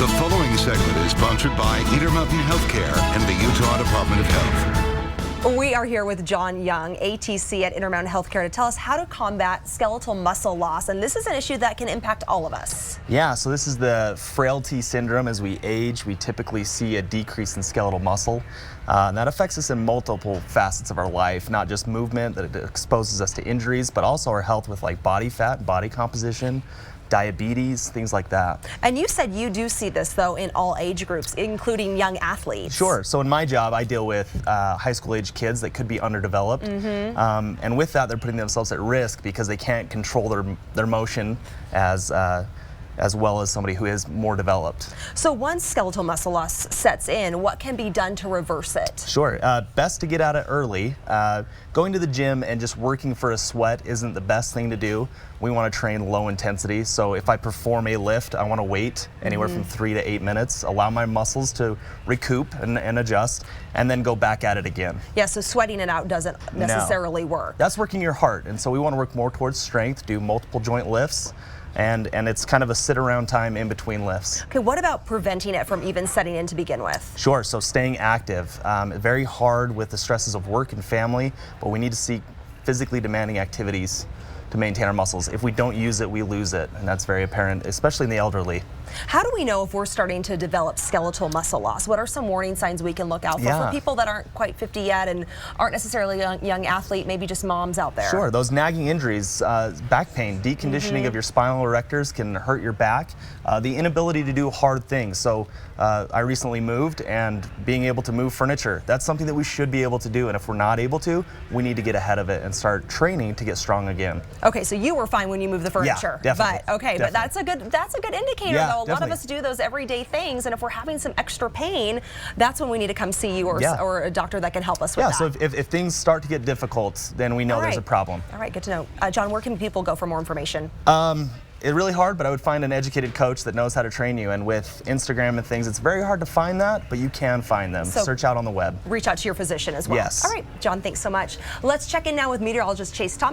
The following segment is sponsored by Intermountain Healthcare and the Utah Department of Health. We are here with John Young, ATC at Intermountain Healthcare, to tell us how to combat skeletal muscle loss. And this is an issue that can impact all of us. Yeah, so this is the Frailty Syndrome. As we age, we typically see a decrease in skeletal muscle. And that affects us in multiple facets of our life, not just movement, that it exposes us to injuries, but also our health with like body fat, body composition, diabetes, things like that. And you said you do see this, though, in all age groups, including young athletes. Sure. So in my job, I deal with high school age kids that could be underdeveloped. And with that, they're putting themselves at risk because they can't control their motion as well as somebody who is more developed. So once skeletal muscle loss sets in, what can be done to reverse it? Sure. Best to get at it early. Going to the gym and just working for a sweat isn't the best thing to do. We want to train low intensity. So if I perform a lift, I want to wait anywhere from 3 to 8 minutes, allow my muscles to recoup and adjust, and then go back at it again. Yeah, so sweating it out doesn't necessarily work. That's working your heart. And so we want to work more towards strength, do multiple joint lifts. And it's kind of a sit around time in between lifts. Okay, what about preventing it from even setting in to begin with? Sure, so staying active. Very hard with the stresses of work and family, but we need to seek physically demanding activities to maintain our muscles. If we don't use it, we lose it, and that's very apparent, especially in the elderly. How do we know if we're starting to develop skeletal muscle loss? What are some warning signs we can look out for people that aren't quite 50 yet and aren't necessarily a young athlete, maybe just moms out there? Sure, those nagging injuries, back pain, deconditioning of your spinal erectors can hurt your back, the inability to do hard things. So I recently moved, and being able to move furniture, that's something that we should be able to do, and if we're not able to, we need to get ahead of it and start training to get strong again. Okay, so you were fine when you moved the furniture. Yeah, definitely. But okay, definitely. but that's a good indicator, Yeah, though. A lot of definitely. us do those everyday things, and if we're having some extra pain, that's when we need to come see you or a doctor that can help us with that. So if things start to get difficult, then we know there's a problem. All right, good to know. John, where can people go for more information? It's really hard, but I would find an educated coach that knows how to train you. And with Instagram and things, it's very hard to find that, but you can find them. So search out on the web. Reach out to your physician as well. Yes. All right, John, thanks so much. Let's check in now with meteorologist Chase Thomas.